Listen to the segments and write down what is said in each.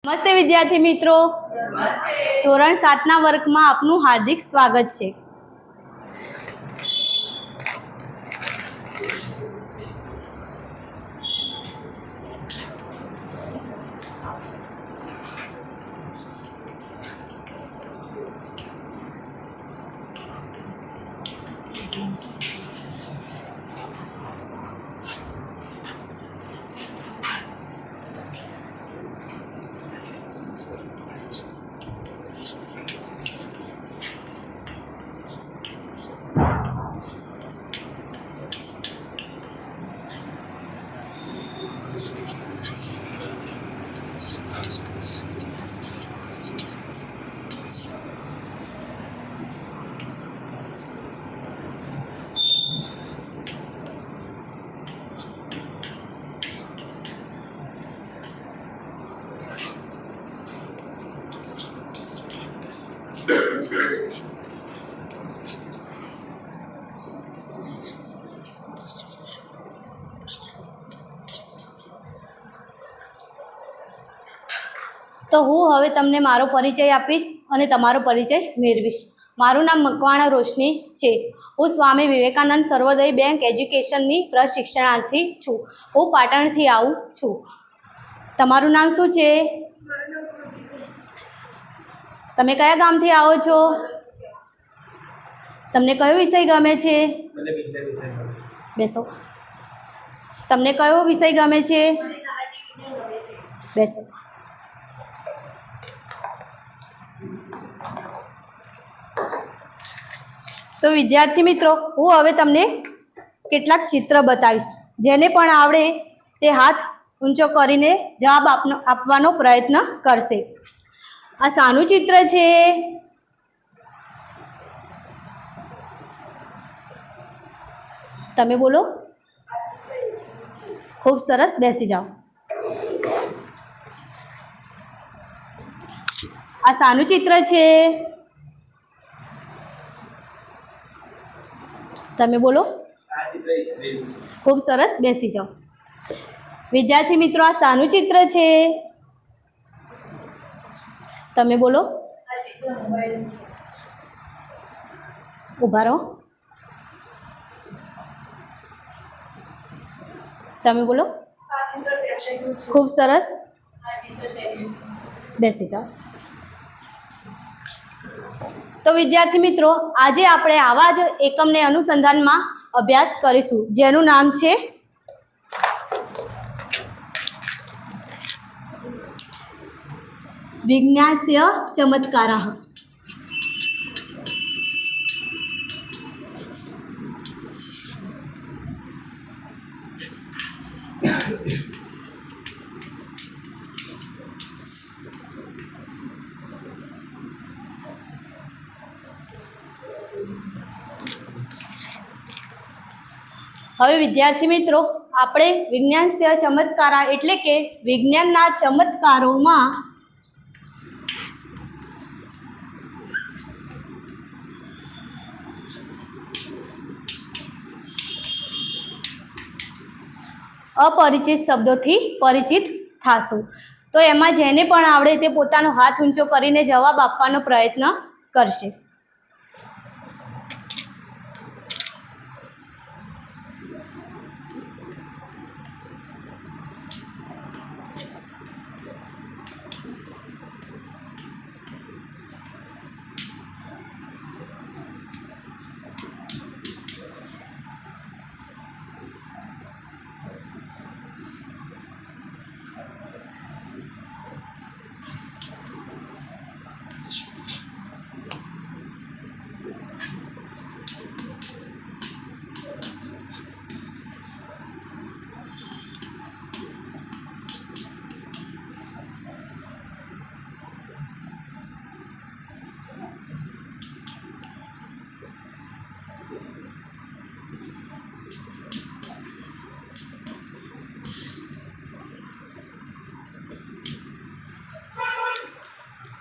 નમસ્તે વિદ્યાર્થી મિત્રો. ધોરણ 7ના વર્ગમાં આપનું હાર્દિક સ્વાગત છે. તો હું હવે તમને મારો પરિચય આપીશ અને તમારો પરિચય મેળવીશ. મારું નામ મકવાણા રોશની છે. હું સ્વામી વિવેકાનંદ સર્વોદય બેંક એજ્યુકેશનની પ્રશિક્ષણાર્થી છું. હું પાટણથી આવું છું. તમારું નામ શું છે? તમે કયા ગામથી આવો છો? તમને કયો વિષય ગમે છે? બેસો. તમને કયો વિષય ગમે છે? બેસો. તો વિદ્યાર્થી મિત્રો, હું હવે તમને કેટલાક ચિત્ર બતાવીશ. જેને પણ આવડે તે હાથ ઊંચો કરીને જવાબ આપવાનો પ્રયત્ન કરશે. આ શાનું ચિત્ર છે? તમે બોલો. ખૂબ સરસ, બેસી જાઓ. આ શાનું ચિત્ર છે? તમે બોલો. ખૂબ સરસ, બેસી જાઓ. વિદ્યાર્થી મિત્રો, આ શાનું ચિત્ર છે? તમે બોલો. ઊભા રહો. તમે બોલો. ખૂબ સરસ, બેસી જાઓ. તો વિદ્યાર્થી મિત્રો, આજે આપણે આવા જ એકમને અનુસંધાનમાં અભ્યાસ કરીશું, જેનું નામ છે વિજ્ઞાસ્ય ચમત્કારઃ. હવે વિદ્યાર્થી મિત્રો, આપણે વિજ્ઞાસ્ય ચમત્કારા એટલે કે વિજ્ઞાનના ચમત્કારોમાં અપરિચિત શબ્દોથી પરિચિત થાશું. તો એમાં જેને પણ આવડે તે પોતાનો હાથ ઊંચો કરીને જવાબ આપવાનો પ્રયત્ન કરશે.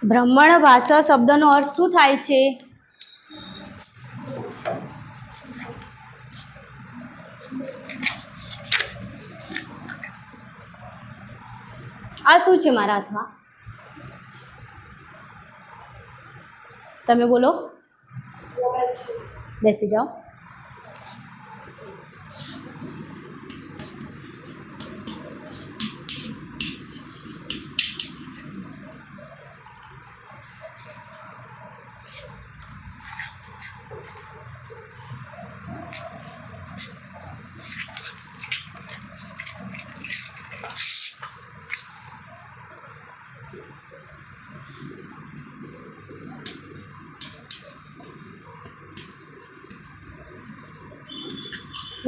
બ્રહ્મણ ભાષા શબ્દનો અર્થ શું થાય છે? આ શું છે મારા હાથમાં? તમે બોલો. બેસી જાઓ.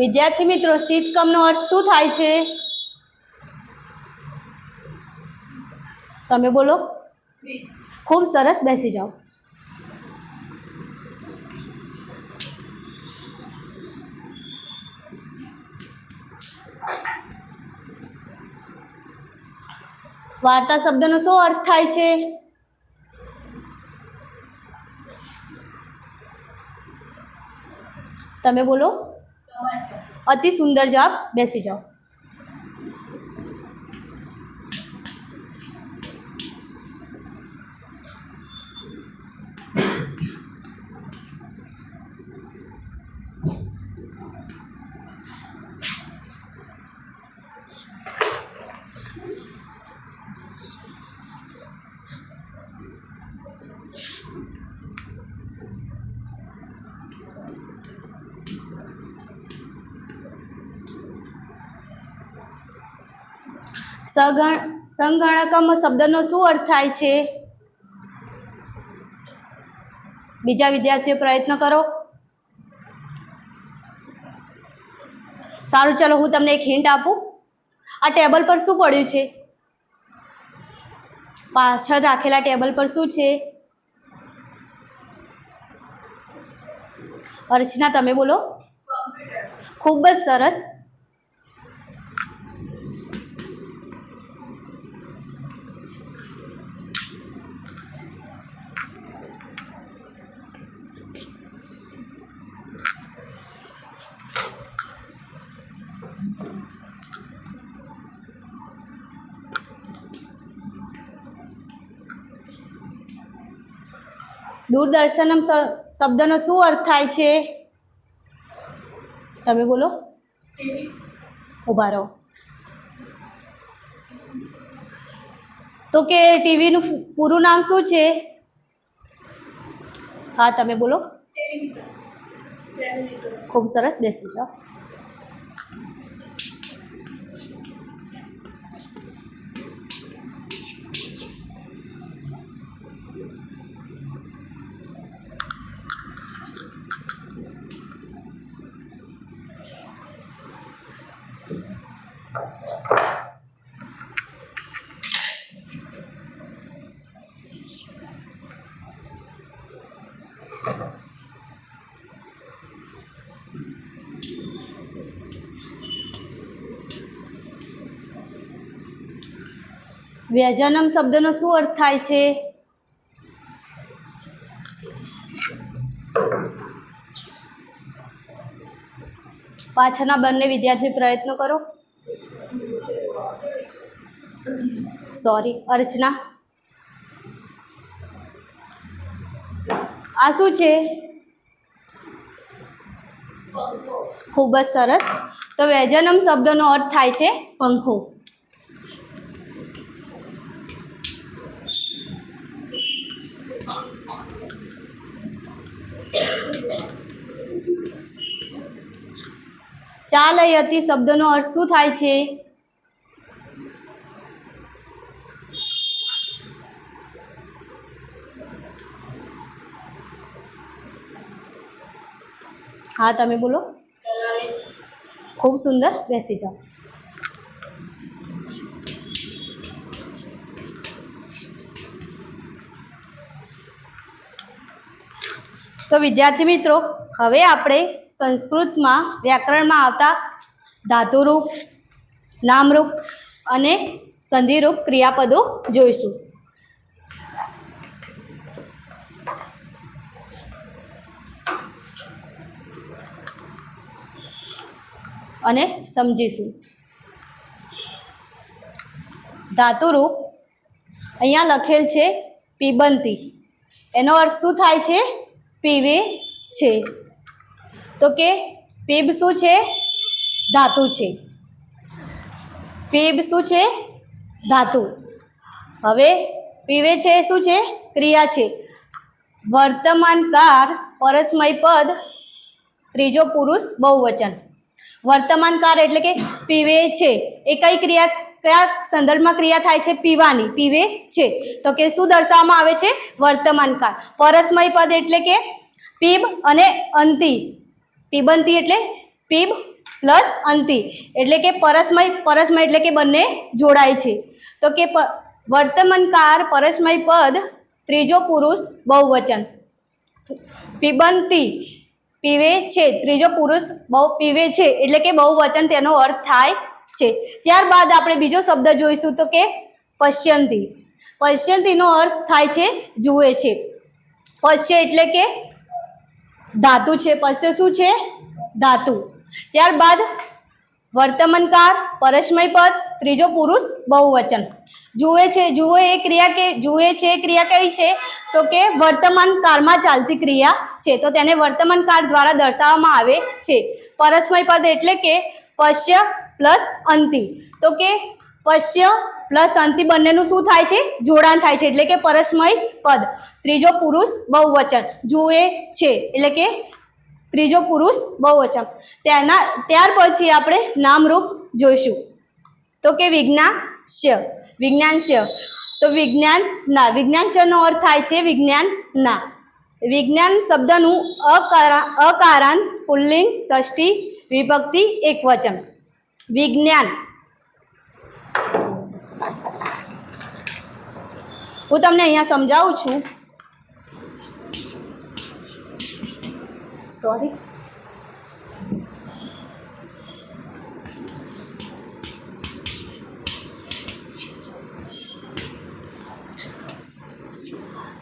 વિદ્યાર્થી મિત્રો, શીતકમનો અર્થ શું થાય છે? તમે બોલો. ખૂબ સરસ, બેસી જાઓ. વાર્તા શબ્દનો શું અર્થ થાય છે? તમે બોલો. અતિ સુંદર જવાબ, બેસી જાઓ. સંગણકમ શબ્દનો શું અર્થ થાય છે? બીજા વિદ્યાર્થીઓ પ્રયત્ન કરો. સારું, ચલો હું તમને એક હિન્ટ આપું. આ ટેબલ પર શું પડ્યું છે? પાછળ રાખેલા ટેબલ પર શું છે? અર્ચના, તમે બોલો. ખૂબ જ સરસ. દૂરદર્શનમ શબ્દનો શું અર્થ થાય છે? તમે બોલો. ઊભા રહો. તો કે ટીવીનું પૂરું નામ શું છે? હા, તમે બોલો. ખૂબ સરસ, બેસી જાઓ. વ્યજનમ શબ્દનો શું અર્થ થાય છે? પાછળના બંને વિદ્યાર્થી પ્રયત્ન કરો. સોરી, અર્ચના. આ શું છે? ખૂબ જ સરસ. તો વ્યજનમ શબ્દનો અર્થ થાય છે પંખો. ચાલયતિ શબ્દનો અર્થ શું થાય છે? હા, તમે બોલો. ખૂબ સુંદર, બેસી જાઓ. તો વિદ્યાર્થી મિત્રો, હવે આપણે સંસ્કૃતમાં વ્યાકરણમાં આવતા ધાતુરૂપ, નામરૂપ અને સંધિરૂપ ક્રિયાપદો જોઈશું. અને સમજીશું. ધાતુરૂપ અહીંયા લખેલ છે પીબંતી. એનો અર્થ શું થાય છે? પીવે છે. તો કે પીબ શું છે? ધાતુ છે. પીબ શું છે? ધાતુ. હવે પીવે છે શું છે? ક્રિયા છે. વર્તમાનકાર પરસ્મય પદ ત્રીજો પુરુષ બહુવચન. વર્તમાનકાર એટલે કે પીવે છે એ કઈ ક્રિયા, કયા સંદર્ભમાં ક્રિયા થાય છે? પીવાની. પીવે છે તો કે શું દર્શાવવામાં આવે છે? વર્તમાનકાર. પરસ્મય પદ એટલે કે પીબ અને અંતિ. પીબંતી એટલે પીબ પ્લસ અંતિ એટલે કે પરસ્મય એટલે કે બંને જોડાય છે. તો કે વર્તમાનકાર પરસ્મય પદ ત્રીજો પુરુષ બહુવચન. પીબંતી પીવે છે ત્રીજો પુરુષ પીવે છે એટલે કે બહુવચન તેનો અર્થ થાય છે. ત્યારબાદ આપણે બીજો શબ્દ જોઈશું તો કે પશ્યંતી. પશ્યંતીનો અર્થ થાય છે જુએ છે. પશ્ય એટલે કે ધાતુ છે. પશ્ય શું છે? ધાતુ. ત્યારબાદ વર્તમાનકાર પરસ્મય પદ ત્રીજો પુરુષ બહુવચન. જુએ છે, જુએ એ ક્રિયા કે જુએ છે એ ક્રિયા કઈ છે? તો કે વર્તમાન કાળમાં ચાલતી ક્રિયા છે, તો તેને વર્તમાન કાળ દ્વારા દર્શાવવામાં આવે છે. પરસ્મય પદ એટલે કે પશ્ય પ્લસ અંતિ. તો કે પશ્ય પ્લસ અંતિ બંનેનું શું થાય છે? જોડાણ થાય છે એટલે કે પરસ્મય પદ ત્રીજો પુરુષ બહુવચન. જુએ છે એટલે કે ત્રીજો પુરુષ બહુવચન. ત્યાર પછી આપણે નામરૂપ જોઈશું તો કે વિજ્ઞાનસ્ય. વિજ્ઞાનસ્ય તો વિજ્ઞાનસ્યનો અર્થ થાય છે વિજ્ઞાનના. વિજ્ઞાન શબ્દનું અકારાંત પુલ્લિંગ ષષ્ઠી વિભક્તિ એકવચન. વિજ્ઞાન. હું તમને અહીંયા સમજાવું છું. સોરી.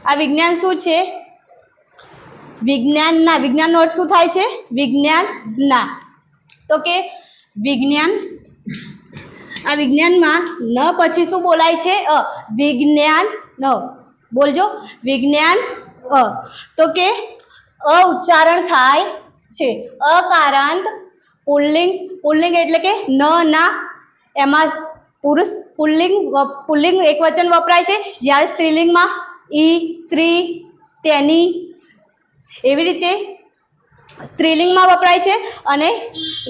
આ વિજ્ઞાન શું છે? વિજ્ઞાનના. વિજ્ઞાનનો અર્થ શું થાય છે? વિજ્ઞાનના. તો કે વિજ્ઞાન. આ વિજ્ઞાનમાં ન પછી શું બોલાય છે? વિજ્ઞાન ન. બોલજો વિજ્ઞાન તો કે ઉચ્ચારણ થાય છે. અકારાંત પુલ્લિંગ. પુલ્લિંગ એટલે કે ન ના એમાં પુરુષ પુલ્લિંગ એકવચન વપરાય છે. જ્યારે સ્ત્રીલિંગમાં ઈ, સ્ત્રી, તેની એવી રીતે સ્ત્રીલિંગમાં વપરાય છે. અને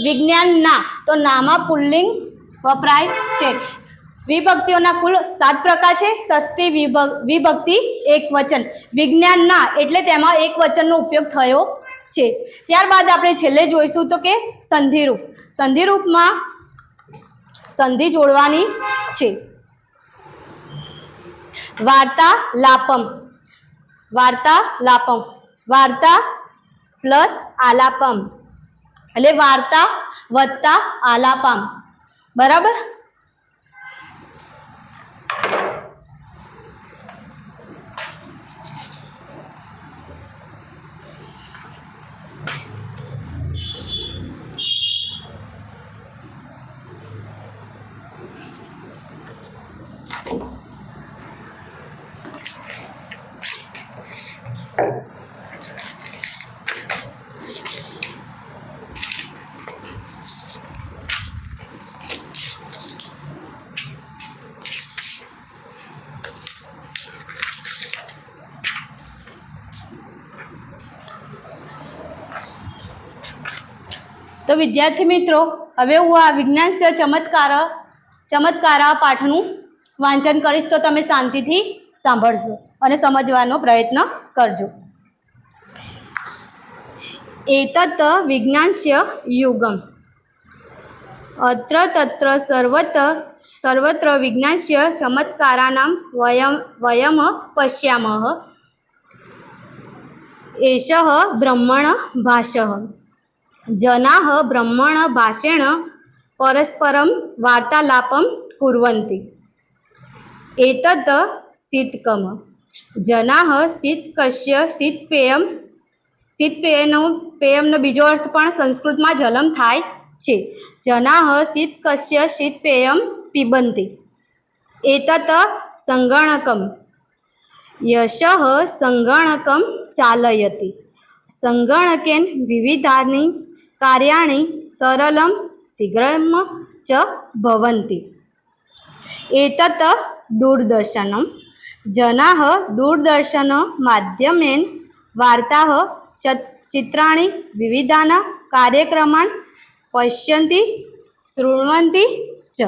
વિજ્ઞાનના તો નામાં પુલ્લિંગ વપરાય છે. વિભક્તિઓના કુલ 7 પ્રકાર છે. ષષ્ઠી વિભક્તિ એકવચન. વિજ્ઞાનના એટલે તેમાં એકવચનનો ઉપયોગ થયો છે. ત્યારબાદ આપણે છેલ્લે જોઈશું તો કે સંધિરૂપ. સંધિરૂપમાં સંધિ જોડવાની છે. વાર્તાલાપમ. વાર્તાલાપમ. વાર્તા પ્લસ આલાપમ એટલે વાર્તા વત્તા આલાપમ. બરાબર. તો વિદ્યાર્થી મિત્રો, હવે હું આ વિજ્ઞાનસ્ય ચમત્કારા પાઠનું વાંચન કરીશ તો તમે શાંતિથી સાંભળજો અને સમજવાનો પ્રયત્ન કરજો. એતત વિજ્ઞાનસ્ય યુગમ અત્ર તત્ર સર્વત્ર વિજ્ઞાનસ્ય ચમત્કારાનાં વયમ પશ્યામઃ. એષઃ બ્રહ્મણ ભાષઃ. જનાઃ બ્રહ્મણ ભાષેણ પરસ્પરમ વાર્તાલાપમ કુર્વન્તિ. એતત શીતકમ. જનાઃ શીતકસ્ય શીતપેયમ. પેયમનો બીજો અર્થ પણ સંસ્કૃતમાં જલમ થાય છે. જનાઃ શીતકસ્ય શીતપેયમ પિબંતિ. એતત સંગણકમ. यशः संगणकं चालयति। संगणकेन विविधानि कार्याणि सरलं शीघ्रं च भवन्ति। एतत् दूरदर्शनं। जनाः दूरदर्शनमाध्यमेन वार्ताः चित्राणि विविधान् कार्यक्रमान् पश्यन्ति शृण्वन्ति च।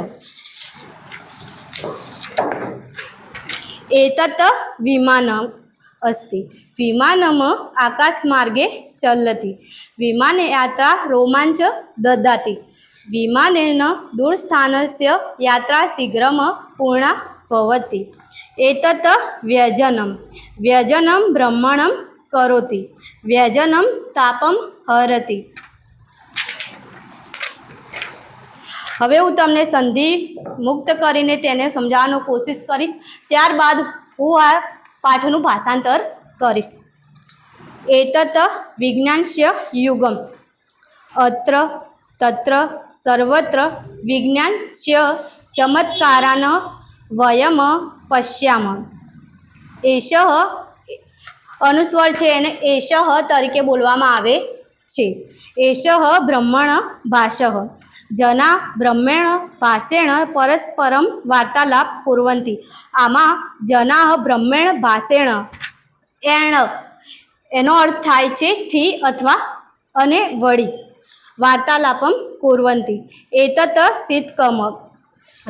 एतत् विमानम् अस्ति। विमानम् आकाशमार्गे चलति। विमानयात्रा रोमाञ्च ददाति। विमानेन दूरस्थानस्य यात्रा शीघ्रं पूर्णा भवति। एतत् व्यजनं। व्यजनं भ्रमणं करोति। व्यजनं तापं हरति। હવે હું તમને સંધિ મુક્ત કરીને તેને સમજાવવાનો કોશિશ કરીશ, ત્યારબાદ હું આ પાઠનું ભાષાંતર કરીશ. એતત વિજ્ઞાનસ્ય યુગમ. અત્ર તત્ર સર્વત્ર વિજ્ઞાનસ્ય ચમત્કારાન વયમ પશ્યામ. એષઃ અનુસ્વાર છે એને એષઃ તરીકે બોલવામાં આવે છે. એષઃ બ્રહ્મણ ભાષઃ. जना ब्रह्मेण भाषेण परस्परं वार्तालाप कुर्वन्ति. आमा जनाः ब्रह्मेण भाषेण एण एनो अर्थ थाय छे थी अथवा अने वळी वार्तालापं कुर्वन्ति. एतत् शीतकम.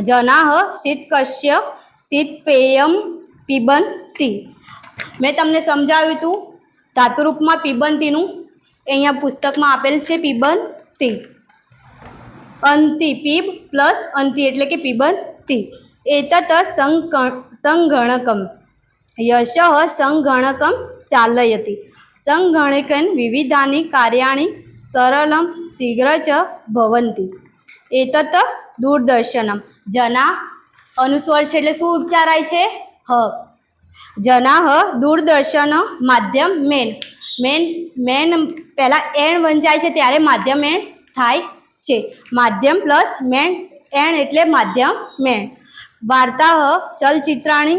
जनाः शीतकस्य शीतपेयं पीबन्ति. मैं तमने समजाव्युं हतुं धातुरूपमां पीबन्तीनुं. अहींया पुस्तकमां आपेल छे पीबन्ती. अंति पीब प्लस अंति एटले के पीबंती. एतत् संगणकम. यशः संगणकम चालयति. संगणकेन विविधानि कार्याणि सरलं शीघ्र च भवन्ति. एतत् दूरदर्शनम. जना अनुस्वर छे એટલે શું ઉચ્ચારાય છે? હ. જનાહ दूरदर्शन माध्यम मेन. मेन પહેલા એણ વંચાય છે ત્યારે માધ્યમ એણ થાય છે. માધ્યમ પ્લસ મેન એણ એટલે માધ્યમ મેન. વાર્તા ચલચિત્રાણી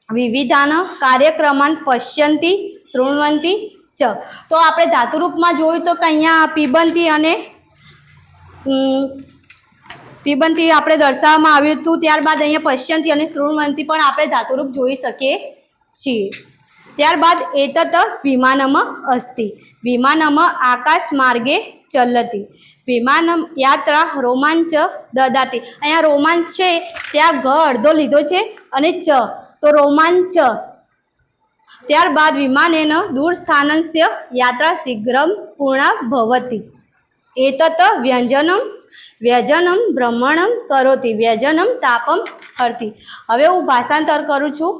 વિવિધાન કાર્યક્રમાન પશ્યંતી શૃણવંતી ચ. તો આપણે ધાતુરૂપમાં જોયું તો કે અહીંયા પીબંતી અને પીબંતી આપણે દર્શાવવામાં આવ્યું હતું. ત્યારબાદ અહીંયા પશ્યંતી અને શૃણવંતી પણ આપણે ધાતુરૂપ જોઈ શકીએ છીએ. ત્યારબાદ એતત વિમાનમ અસ્તિ. વિમાનમ આકાશ માર્ગે ચલતી. વિમાન યાત્રા રોમાંચ દદાતી. અહીંયા રોમાંચ છે ત્યાં ગ અડધો લીધો છે અને ચ તો રોમાંચ. ત્યારબાદ વિમાનેન દૂર સ્થાનસ્ય યાત્રા શીઘ્રમ પૂર્ણા ભવતી. એતત વ્યંજનમ. વ્યજનમ ભ્રમણમ કરોતિ. વ્યજનમ તાપમ હરતી. હવે હું ભાષાંતર કરું છું,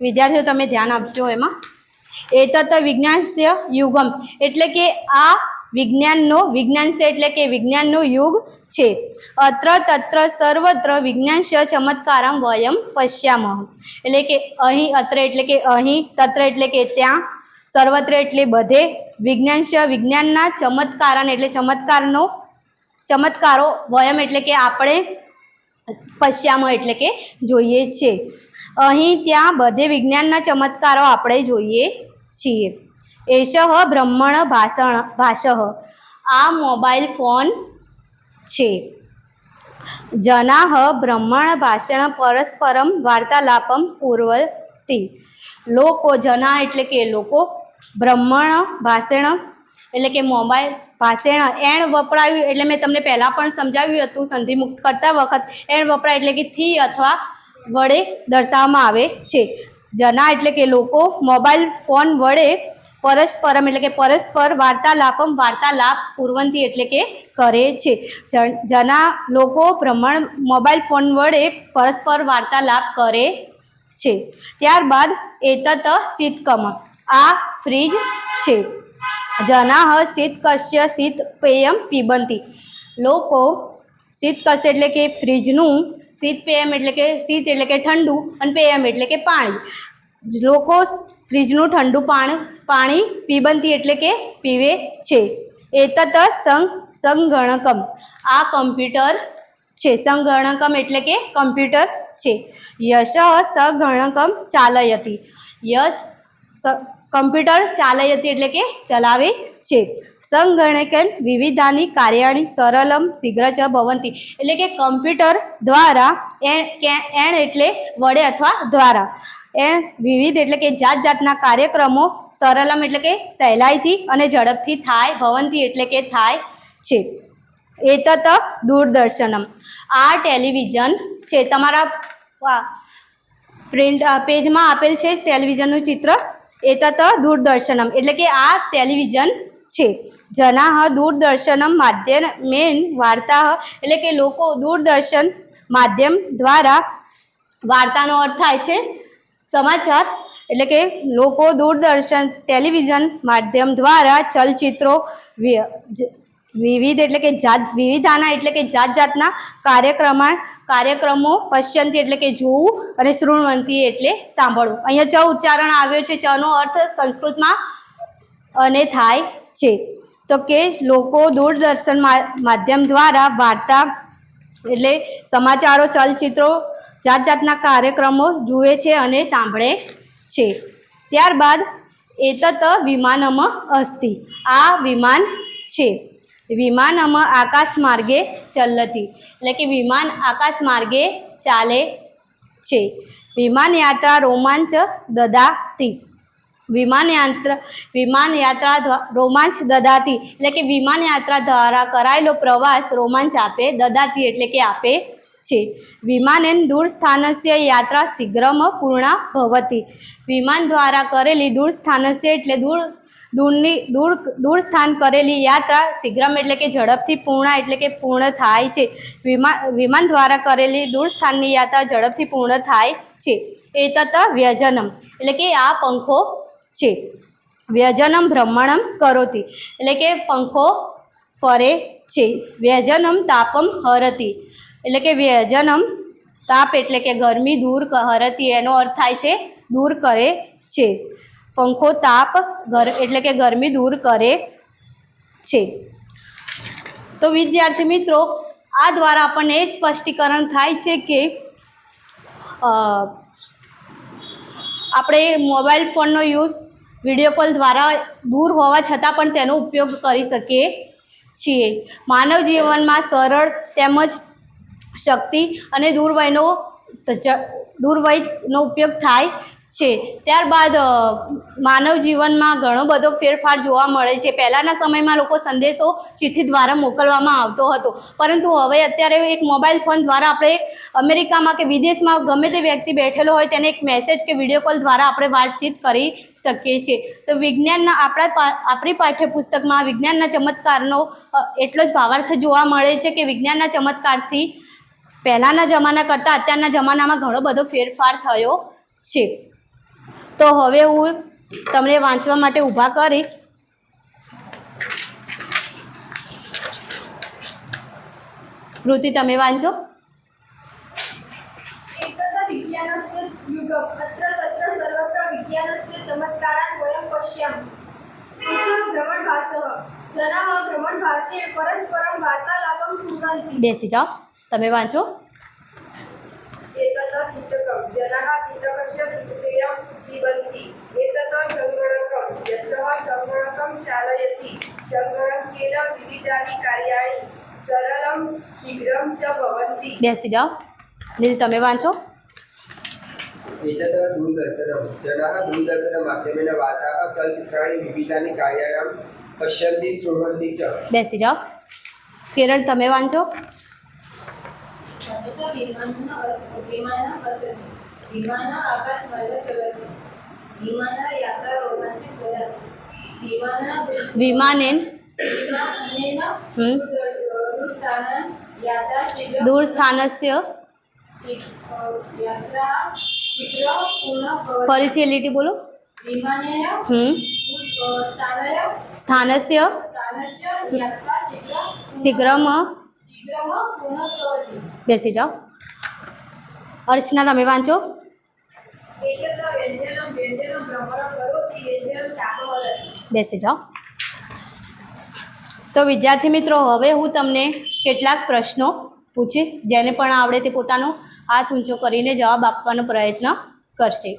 વિદ્યાર્થીઓ તમે ધ્યાન આપજો એમાં. એતત વિજ્ઞાનસ્ય યુગમ એટલે કે આ વિજ્ઞાનનો, વિજ્ઞાન છે એટલે કે વિજ્ઞાનનો યુગ છે. અત્ર તત્ર સર્વત્ર વિજ્ઞાનસ્ય ચમત્કારમ વયમ પશ્યામઃ એટલે કે અહીં, અત્ર એટલે કે અહીં, તત્ર એટલે કે ત્યાં, સર્વત્ર એટલે બધે, વિજ્ઞાનસ્ય વિજ્ઞાનના, ચમત્કારન એટલે ચમત્કારનો, ચમત્કારો, વયમ એટલે કે આપણે, પશ્યામઃ એટલે કે જોઈએ છે. અહીં ત્યાં બધે વિજ્ઞાનના ચમત્કારો આપણે જોઈએ છીએ. એષઃ બ્રહ્મણ ભાષઃ. આ મોબાઈલ ફોન છે. જનાઃ બ્રહ્મણ ભાષણ પરસ્પરમ વાર્તાલાપમ પૂર્વતી. લોકો, જના એટલે કે લોકો, બ્રહ્મણ ભાષણ એટલે કે મોબાઈલ, ભાષણ એણ વપરાયું એટલે મેં તમને પહેલાં પણ સમજાવ્યું હતું સંધિમુક્ત કરતા વખત એણ વપરાય એટલે કે થી અથવા વડે દર્શાવવામાં આવે છે. જના એટલે કે લોકો, મોબાઈલ ફોન વડે પરસ્પરમ એટલે કે પરસ્પર, વાર્તાલાપમ વાર્તાલાપ, પૂર્વંતી એટલે કે કરે છે. જના લોકો ભ્રમણ મોબાઈલ ફોન વડે પરસ્પર વાર્તાલાપ કરે છે. ત્યારબાદ એતત શીતકમ. આ ફ્રીજ છે. જનાઃ શીતકસ્ય શીતપેયમ પીબંતી. લોકો શીતકસ્ય એટલે કે ફ્રીજનું, શીતપેયમ એટલે કે શીત એટલે કે ઠંડુ અને પેયમ એટલે કે પાણી. લોકો ફ્રીજનું ઠંડુ પાણી પીબંતી એટલે કે પીવે છે. એતત સંગણકમ. આ કમ્પ્યુટર છે. સંગણકમ એટલે કે કમ્પ્યુટર છે. યશઃ સગણકમ ચાલયતિ. યસ કમ્પ્યુટર ચાલયતી એટલે કે ચલાવે છે. સંગણકન વિવિધાની કાર્યાણી સરલમ શીઘ્ર ચ ભવંતી એટલે કે કમ્પ્યુટર દ્વારા એણ એટલે વડે અથવા દ્વારા એણ વિવિધ એટલે કે જાત જાતના કાર્યક્રમો સરલમ એટલે કે સહેલાઈથી અને ઝડપથી થાય, ભવંતી એટલે કે થાય છે. એતત દૂરદર્શનમ આ ટેલિવિઝન છે. તમારા પ્રિન્ટ પેજમાં આપેલ છે ટેલિવિઝનનું ચિત્ર. એતત દૂરદર્શનમ એટલે કે આ ટેલિવિઝન છે. જનાહ દૂરદર્શનમ માધ્યમેન વાર્તા એટલે કે લોકો દૂરદર્શન માધ્યમ દ્વારા વાર્તાનો અર્થ થાય છે સમાચાર એટલે કે લોકો દૂરદર્શન ટેલિવિઝન માધ્યમ દ્વારા ચલચિત્રો વિવિધ એટલે કે વિવિધાના એટલે કે જાત જાતના કાર્યક્રમો પશ્યંતી એટલે કે જોવું અને શૃણવંતી એટલે સાંભળવું. અહીંયા ચ ઉચ્ચારણ આવ્યો છે. ચનો અર્થ સંસ્કૃતમાં અને થાય છે. તો કે લોકો દૂરદર્શન માધ્યમ દ્વારા વાર્તા એટલે સમાચારો ચલચિત્રો જાત જાતના કાર્યક્રમો જુએ છે અને સાંભળે છે. ત્યારબાદ એતત વિમાનમ અસ્તિ આ વિમાન છે. વિમાનમ આકાશ માર્ગે ચલતી એટલે કે વિમાન આકાશ માર્ગે ચાલે છે. વિમાન યાત્રા રોમાંચ દદાતી વિમાન યાત્રા રોમાંચ દદાતી એટલે કે વિમાન યાત્રા દ્વારા કરાયેલો પ્રવાસ રોમાંચ આપે, દદાતી એટલે કે આપે છે. વિમાનેન દૂર સ્થાનસ્ય યાત્રા શીઘ્રમ પૂર્ણ ભવતી વિમાન દ્વારા કરેલી દૂર સ્થાનસ્ય એટલે દૂર સ્થાન કરેલી યાત્રા શીઘ્રમ એટલે કે ઝડપથી, પૂર્ણ એટલે કે પૂર્ણ થાય છે. વિમાન દ્વારા કરેલી દૂર સ્થાનની યાત્રા ઝડપથી પૂર્ણ થાય છે. એતત વ્યજનમ એટલે કે આ પંખો છે. વ્યજનમ ભ્રમણમ કરોતી એટલે કે પંખો ફરે છે. વ્યજનમ તાપમ હરતી એટલે કે વ્યજનમ તાપ એટલે કે ગરમી દૂર હરતી એનો અર્થ થાય છે દૂર કરે છે. પંખો તાપ એટલે કે ગરમી દૂર કરે છે. તો વિદ્યાર્થી મિત્રો આ દ્વારા આપણને એ સ્પષ્ટીકરણ થાય છે કે આપણે મોબાઈલ ફોનનો યુઝ વિડીયો કોલ દ્વારા દૂર હોવા છતાં પણ તેનો ઉપયોગ કરી શકીએ છીએ. માનવ જીવનમાં સરળ તેમજ શક્તિ અને દૂરવયનો ઉપયોગ થાય છે. ત્યારબાદ માનવ જીવનમાં ઘણો બધો ફેરફાર જોવા મળે છે. પહેલાંના સમયમાં લોકો સંદેશો ચિઠ્ઠી દ્વારા મોકલવામાં આવતો હતો, પરંતુ હવે અત્યારે એક મોબાઈલ ફોન દ્વારા આપણે અમેરિકામાં કે વિદેશમાં ગમે તે વ્યક્તિ બેઠેલો હોય તેને એક મેસેજ કે વિડીયો કોલ દ્વારા આપણે વાતચીત કરી શકીએ છીએ. તો વિજ્ઞાનના આપણી પાઠ્યપુસ્તકમાં વિજ્ઞાનના ચમત્કારનો એટલો જ ભાવાર્થ જોવા મળે છે કે વિજ્ઞાનના ચમત્કારથી પહેલાંના જમાના કરતાં અત્યારના જમાનામાં ઘણો બધો ફેરફાર થયો છે. તો હવે હું તમને વાંચવા માટે ઊભા કરીશ. કૃતિ તમે વાંચો. વિજ્ઞાનસ્ય યુગમ અત્ર તત્ર સર્વત્ર વિજ્ઞાનસ્ય ચમત્કારાન વયમ પશ્યામઃ. ભ્રમણભાષઃ જનાઃ ભ્રમણભાષે પરસ્પરં વાર્તાલાપં કુર્વન્તિ. બેસી જાઓ, તમે વાંચો. एतत् सूत्रकं जनाः सूत्रकस्य सूत्रेयं पिबन्ति. एतत् संगणकं यशः संगणकं चालयति. संगणकेन विविधानि कार्याणि सरलं शीघ्रं च भवन्ति. બેસી જાઓ. નીલ તમે વાંચો. एतत् दूरदर्शनं जनाः दूरदर्शनमाध्यमेन वार्ताः चलचित्राणि विविधानि कार्याणां पश्यन्ति शृण्वन्ति च. બેસી જાઓ. કિરણ તમે વાંચો. विमान आकाश मार्गे चलति. विमान यात्रा रोमांचित ददाति. વિમાનેન यात्रा शीघ्र દૂર સ્થાનસ્ય यात्रा शीघ्र पूर्ण भवति. ફરીથી એ લીટી બોલો. विमानेन સ્થાનસ્ય स्थानस्य यात्रा શીઘ્રમ. शीघ्रं पूर्ण भवति. બેસી જાઓ. અર્ચના તમે વાંચો. एतत् व्यञ्जनं भ्रमणं करोति. व्यञ्जनं तापं वदति. બેસી જાઓ. તો વિદ્યાર્થી મિત્રો હવે હું તમને કેટલાક પ્રશ્નો પૂછીશ, જેને પણ આવડે તે પોતાનો હાથ ઊંચો કરીને જવાબ આપવાનો પ્રયત્ન કરશે.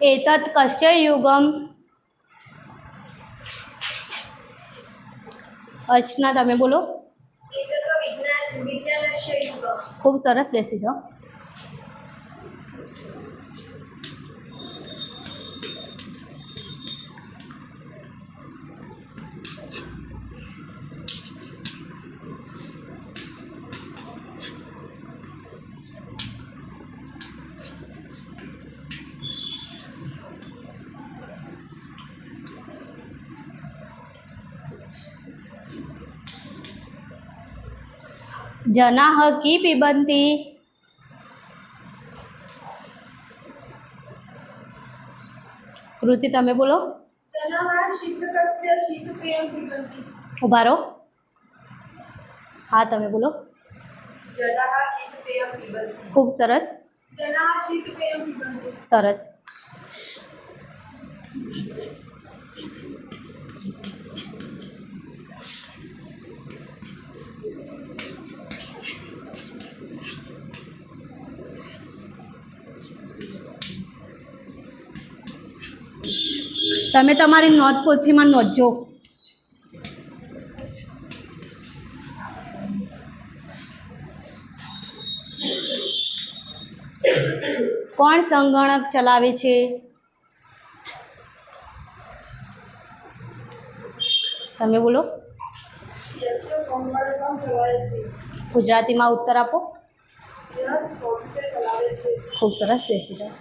એતत् કસ્ય યુગમ? અર્ચના તમે બોલો. એતત્ર વિજ્ઞાનસ્ય યુગમ. ખૂબ સરસ, બેસી જાઓ. જનાઃ કી પિબન્તિ? કૃતિ તમે બોલો. જનાઃ શીતકસ્ય શીતપેયં પિબન્તિ. ઉભા રહો. હા તમે બોલો. જનાઃ શીતપેયં પિબન્તિ. ખૂબ સરસ. જનાઃ શીતપેયં પિબન્તિ. સરસ. તમે તમારી નોંધ પોથીમાં નોંધજો. કોણ સંગણક ચલાવે છે? તમે બોલો. યસ્ય સંગણકં ચલાયતે. ગુજરાતીમાં ઉત્તર આપો. યસ કોમ્પ્યુટર ચલાવે છે. ખૂબ સરસ, બેસી જાઓ.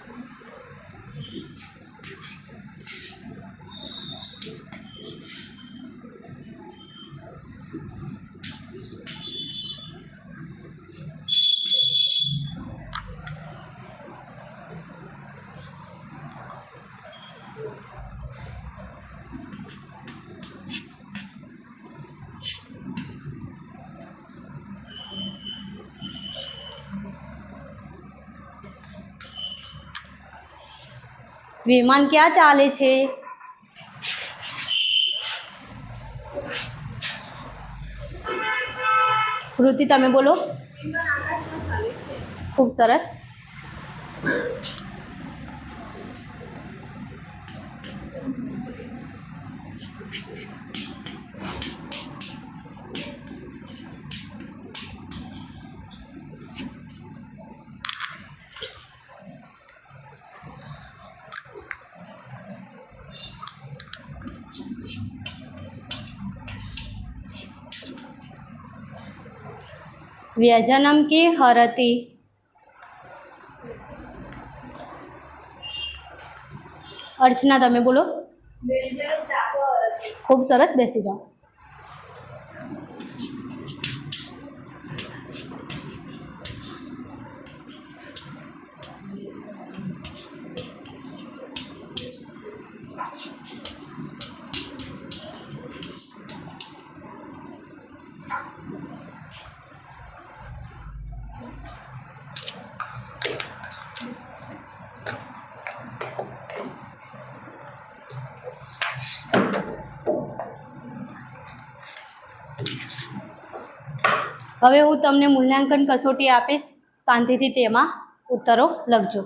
વિમાન ક્યાં ચાલે છે? કૃતિ તમે બોલો. વિમાન આકાશમાં ચાલે છે. ખૂબ સરસ. વ્યજનમ કી હરતિ? અર્ચના તમે બોલો. વ્યંજનં તાપહરતિ. ખૂબ સરસ, બેસી જાઓ. હવે હું તમને મૂલ્યાંકન કસોટી આપીશ, શાંતિથી તેમાં ઉત્તરો લખજો.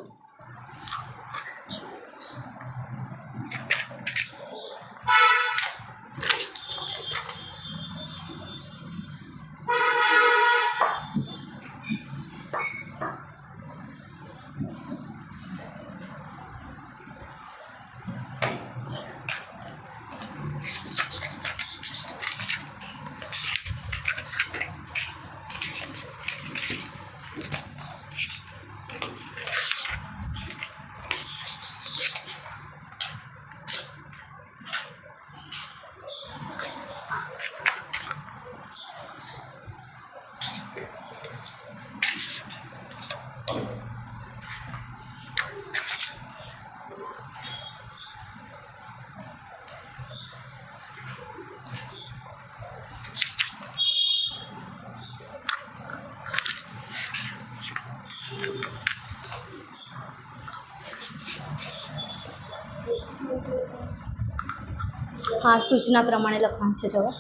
હા, સૂચના પ્રમાણે લખવાનું છે જવાબ.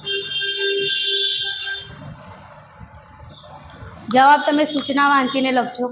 જવાબ તમે સૂચના વાંચીને લખજો.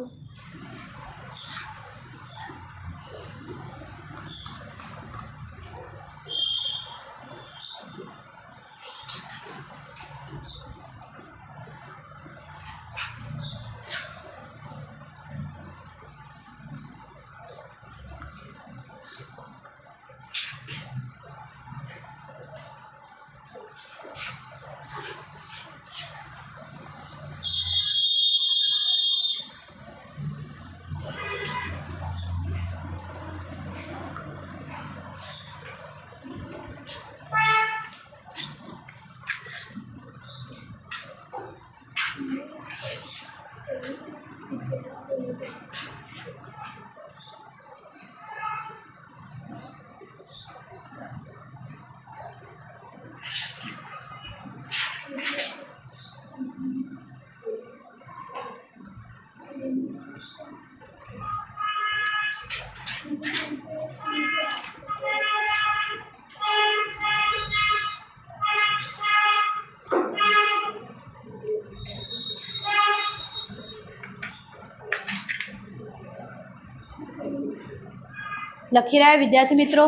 લખી રહ્યા વિદ્યાર્થી મિત્રો?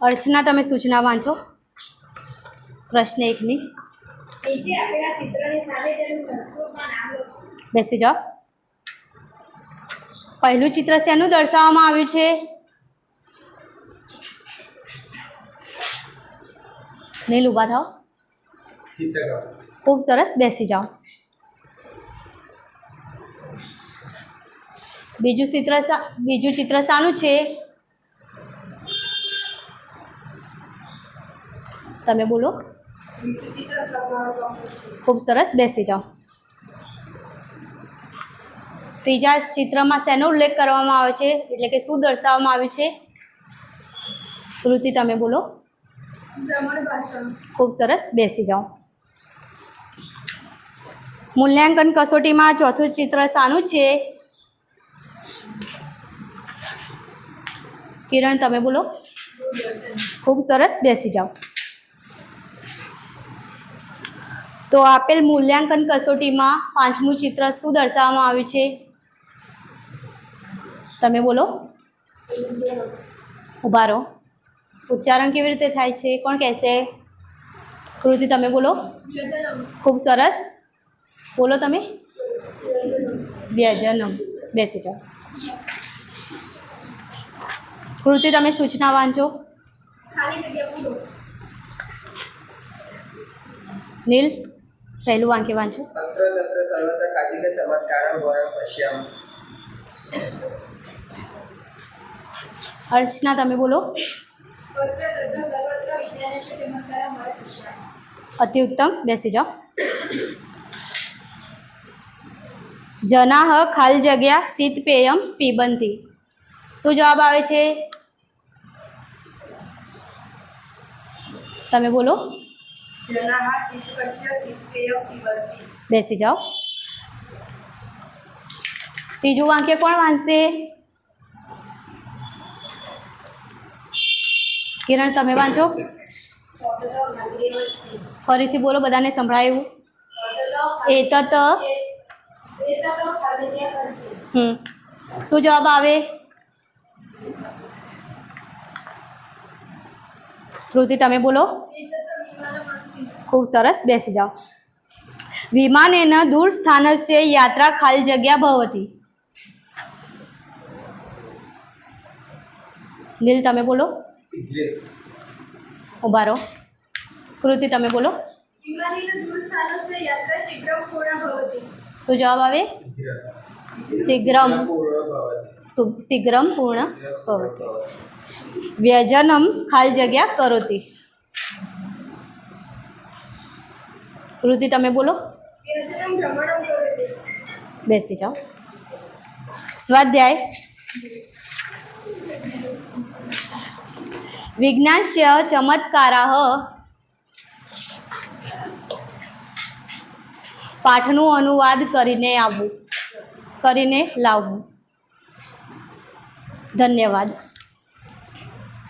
અર્ચના, તમે સૂચના વાંચો પ્રશ્ન 1ની. નીચે આપેલા ચિત્રની સામે તેનું સંસ્કૃતમાં નામ લખો. બેસી જાઓ. પહેલું ચિત્ર શેનું દર્શાવવામાં આવ્યું છે? નીલ, ઊભા થાઓ. સીતાગામ. ખૂબ સરસ, બેસી જાઓ. બીજું ચિત્ર શાનું છે? તમે બોલો. બીજું ચિત્ર સમારકામનું છે. ખૂબ સરસ, બેસી જાઓ. ત્રીજા ચિત્રમાં શેનો ઉલ્લેખ કરવામાં આવ્યો છે, એટલે કે શું દર્શાવવામાં આવ્યું છે? કૃતિ, તમે બોલો. ભ્રમણ ભાષણ. ખૂબ સરસ, બેસી જાઓ. મૂલ્યાંકન કસોટીમાં ચોથું ચિત્ર શાનું છે? કિરણ, તમે બોલો. ખૂબ સરસ, બેસી જાઓ. તો આપેલ મૂલ્યાંકન કસોટીમાં પાંચમું ચિત્ર શું દર્શાવવામાં આવ્યું છે? તમે બોલો. ઊભા રહો. ઉચ્ચારણ કેવી રીતે થાય છે, કોણ કહેશે? કૃતિ, તમે બોલો. વ્યજનમ. ખૂબ સરસ, બોલો તમે. વ્યજનમ. બેસી જાઓ. કૃતિ, તમે સૂચના વાંચો. ખાલી જગ્યા પૂરો. નીલ, પહેલું વાક્ય વાંચો. અત્ર તત્ર સર્વત્ર કાચિક ચમત્કારમ વયમ પશ્યામ. અર્ચના, તમે બોલો. તત્ર તત્ર સર્વત્ર વિજ્ઞાનસ્ય ચમત્કારમ વયમ પશ્યામઃ. અતિ ઉત્તમ, બેસી જાઓ. જનાહ ખાલી જગ્યા શીતપેયમ પીબંતી. શું જવાબ આવે છે? તમે બોલો. જનાઃ શીતકસ્ય શીતપેયં પિબન્તિ. બેસી જાઓ. ત્રીજું વાક્ય કોણ વાંચશે? કિરણ, તમે વાંચો. ફરીથી બોલો, બધાને સંભળાય એવું. એતત. શું જવાબ આવે? કૃતિ, તમે બોલો. ખૂબ સરસ, બેસી જાઓ. વિમાનેન દૂર સ્થાનસ્ય યાત્રા ખાલી જગ્યા ભવતી. નીલ, તમે બોલો. શીઘ્રે. ઊભા રહો. કૃતિ, તમે બોલો. વિમાનેન દૂરસ્થાનસ્ય યાત્રા શીઘ્રં પૂર્ણ ભવતિ. શું જવાબ આવે? શીઘ્ર. શીઘ્રમ. પૂર્ણ ભવતિ. શીઘ્રમ પૂર્ણ ભવતિ. વ્યજનમ ખાલી જગ્યા કરોતિ. કૃતિ, તમે બોલો. વ્યજનમ ભ્રમણં કરોતિ. બેસી જાઓ. સ્વાધ્યાય. વિજ્ઞાનસ્ય ચમત્કારાઃ. પાઠનું અનુવાદ કરીને લાવવું. ધન્યવાદ.